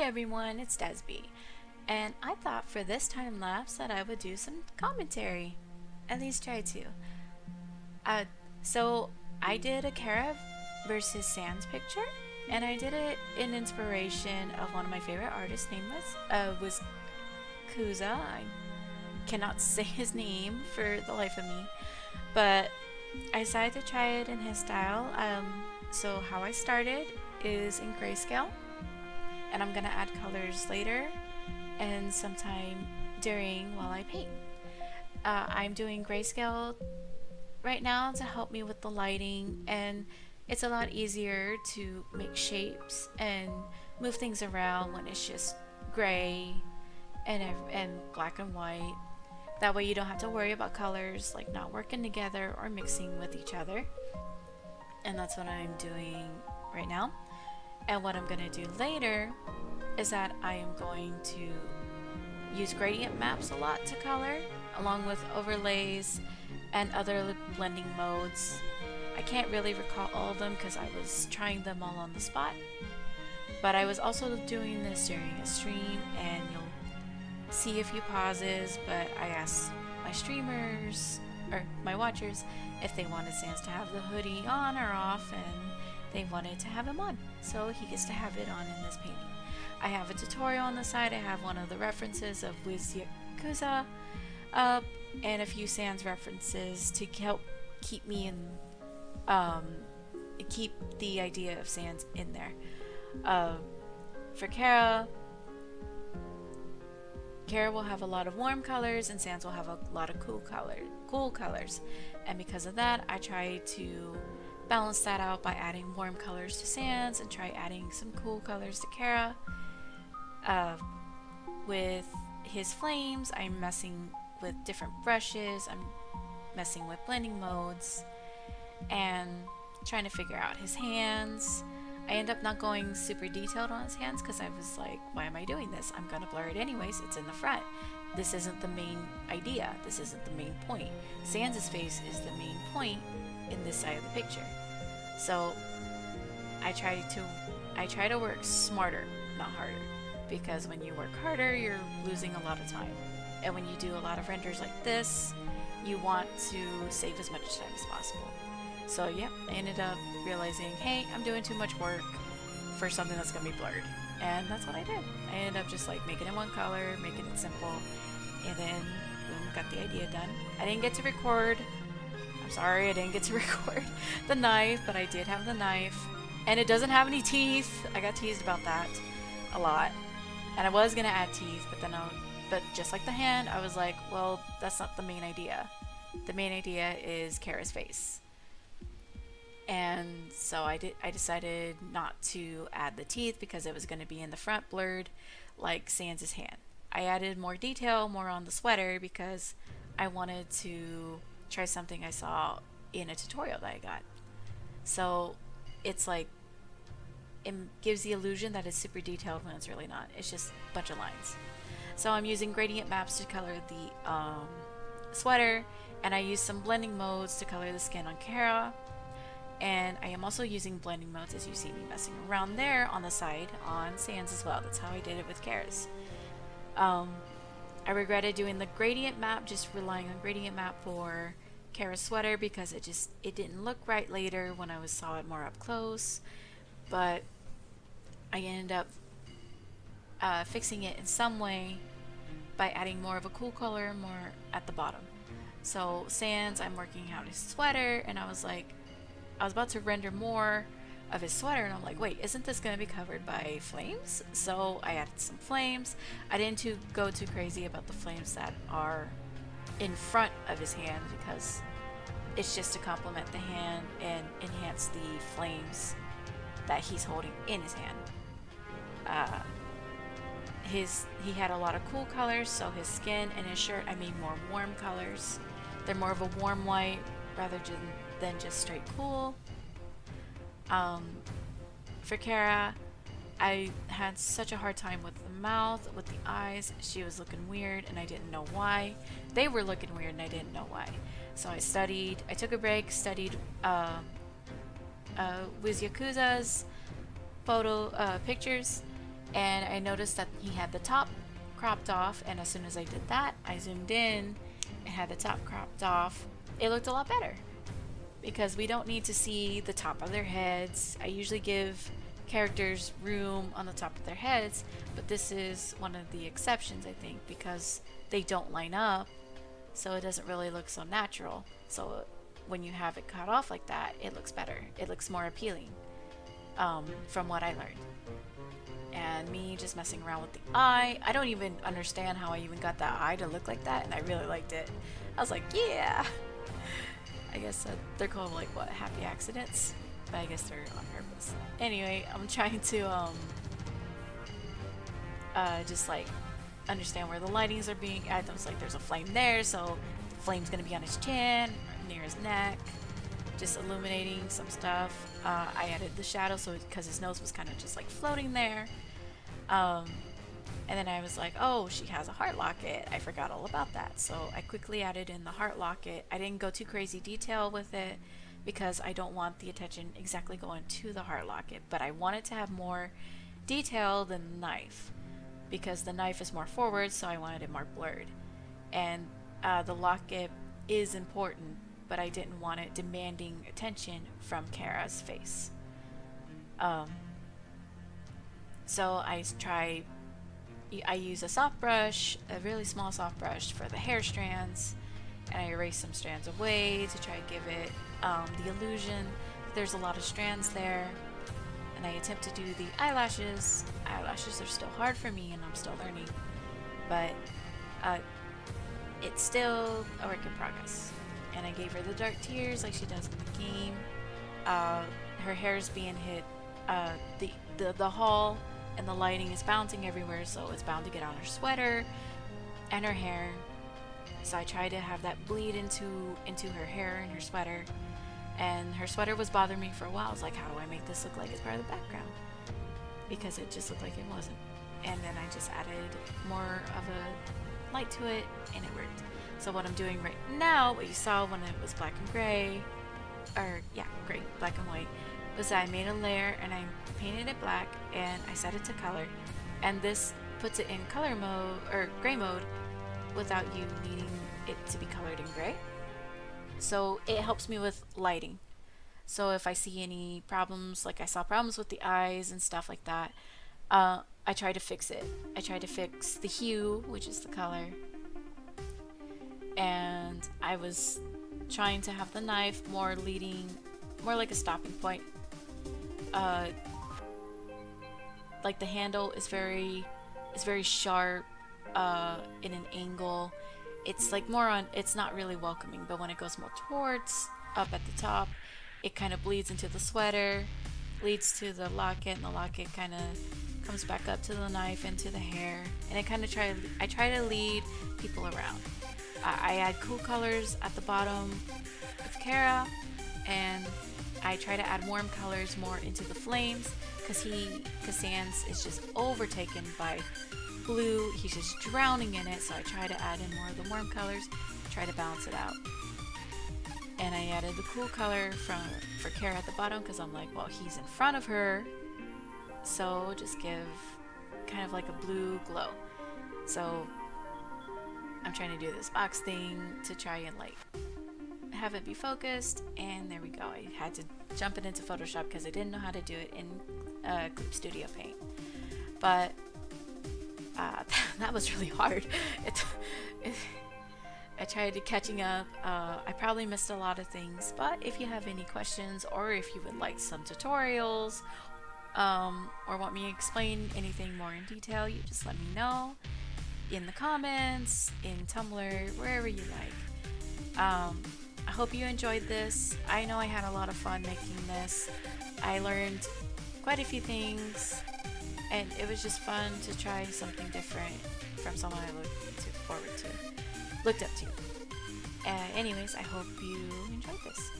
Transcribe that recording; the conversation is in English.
everyone, it's Desby, and I thought for this time lapse that I would do some commentary. At least try to. Uh, so I did a Chara versus Sans picture, and I did it in inspiration of one of my favorite artists' name was Wizyakuza. I cannot say his name for the life of me, but I decided to try it in his style. So how I started is in grayscale, and I'm gonna add colors later and sometime during while I paint. I'm doing grayscale right now to help me with the lighting, and it's a lot easier to make shapes and move things around when it's just gray and black and white. That way you don't have to worry about colors like not working together or mixing with each other. And that's what I'm doing right now. And what I'm going to do later is that I am going to use gradient maps a lot to color, along with overlays and other blending modes. I can't really recall all of them because I was trying them all on the spot. But I was also doing this during a stream, and you'll see a few pauses, but I asked my streamers, or my watchers, if they wanted Sans to have the hoodie on or off, and they wanted to have him on. So he gets to have it on in this painting. I have a tutorial on the side. I have one of the references of Wizyakuza up, and a few Sans references to help keep me in, keep the idea of Sans in there. For Chara will have a lot of warm colors, and Sans will have a lot of cool colors. And because of that, I try to balance that out by adding warm colors to Sans and try adding some cool colors to Chara. With his flames, I'm messing with different brushes, I'm messing with blending modes, and trying to figure out his hands. I end up not going super detailed on his hands because I was like, why am I doing this? I'm gonna blur it anyways, it's in the front. This isn't the main idea, this isn't the main point. Sans' face is the main point in this side of the picture. So I try to work smarter, not harder. Because when you work harder, you're losing a lot of time. And when you do a lot of renders like this, you want to save as much time as possible. So yeah, I ended up realizing, hey, I'm doing too much work for something that's gonna be blurred. And that's what I did. I ended up just like making it one color, making it simple, and then boom, got the idea done. I didn't get to record. I'm sorry, I didn't get to record the knife, but I did have the knife. And it doesn't have any teeth. I got teased about that a lot. And I was gonna add teeth, but just like the hand, I was like, well, that's not the main idea. The main idea is Chara's face. And so I decided not to add the teeth because it was going to be in the front blurred like Sans' hand. I added more detail, more on the sweater, because I wanted to try something I saw in a tutorial that I got. So it's like, it gives the illusion that it's super detailed when it's really not. It's just a bunch of lines. So I'm using gradient maps to color the sweater, and I use some blending modes to color the skin on Chara. And I am also using blending modes, as you see me messing around there on the side on Sans as well. That's how I did it with Chara's. I regretted doing the gradient map, just relying on gradient map for Chara's sweater, because it didn't look right later when I saw it more up close. But I ended up fixing it in some way by adding more of a cool color, more at the bottom. So Sans, I'm working out his sweater, and I was about to render more of his sweater, and I'm like, wait, isn't this going to be covered by flames? So I added some flames. I didn't go too crazy about the flames that are in front of his hand, because it's just to complement the hand and enhance the flames that he's holding in his hand. He had a lot of cool colors, so his skin and his shirt I made more warm colors. They're more of a warm white rather than just straight cool. For Chara, I had such a hard time with the mouth, with the eyes. She was looking weird and I didn't know why. They were looking weird and I didn't know why. So I took a break, studied Wizyakuza's pictures, and I noticed that he had the top cropped off, and as soon as I did that, I zoomed in and had the top cropped off. It looked a lot better because we don't need to see the top of their heads. I usually give characters room on the top of their heads, but this is one of the exceptions, I think, because they don't line up, so it doesn't really look so natural. So when you have it cut off like that, it looks better. It looks more appealing, from what I learned. And me just messing around with the eye. I don't even understand how I even got that eye to look like that, and I really liked it. I was like, yeah. I guess they're called, like, what, happy accidents? But I guess they're on purpose. Anyway, I'm trying to just like understand where the lightings are being. I was like, there's a flame there, so the flame's gonna be on his chin, near his neck. Just illuminating some stuff. I added the shadow, so because his nose was kind of just like floating there. And then I was like, oh, she has a heart locket. I forgot all about that. So I quickly added in the heart locket. I didn't go too crazy detail with it because I don't want the attention exactly going to the heart locket, but I wanted to have more detail than the knife because the knife is more forward, so I wanted it more blurred. And the locket is important, but I didn't want it demanding attention from Chara's face. So I use a soft brush, a really small soft brush for the hair strands, and I erase some strands away to try to give it the illusion that there's a lot of strands there. And I attempt to do the eyelashes. Eyelashes are still hard for me and I'm still learning, but it's still a work in progress. And I gave her the dark tears like she does in the game. Her hair's being hit, the hall and the lighting is bouncing everywhere, so it's bound to get on her sweater and her hair. So I tried to have that bleed into her hair and her sweater. And her sweater was bothering me for a while. I was like, how do I make this look like it's part of the background? Because it just looked like it wasn't. And then I just added more of a light to it, and it worked. So what I'm doing right now, what you saw when it was black and gray, or yeah, gray, black and white, was I made a layer and I painted it black and I set it to color. And this puts it in color mode, or gray mode, without you needing it to be colored in gray. So it helps me with lighting. So if I see any problems, like I saw problems with the eyes and stuff like that, I try to fix it. I try to fix the hue, which is the color. And I was trying to have the knife more like a stopping point. Like the handle is very sharp in an angle. It's like more on, it's not really welcoming, but when it goes more towards up at the top, it kind of bleeds into the sweater, leads to the locket, and the locket kind of comes back up to the knife and to the hair. And I try to lead people around. I add cool colors at the bottom with Chara, and I try to add warm colors more into the flames because Sans is just overtaken by blue. He's just drowning in it, so I try to add in more of the warm colors, try to balance it out. And I added the cool color for Chara at the bottom because I'm like, well, he's in front of her, so just give kind of like a blue glow. So I'm trying to do this box thing to try and like have it be focused, and there we go. I had to jump it into Photoshop because I didn't know how to do it in Clip Studio Paint, but that was really hard. I tried catching up. I probably missed a lot of things, but if you have any questions or if you would like some tutorials or want me to explain anything more in detail, you just let me know in the comments, in Tumblr, wherever you like. I hope you enjoyed this. I know I had a lot of fun making this. I learned quite a few things, and it was just fun to try something different from someone I looked up to. Anyways, I hope you enjoyed this.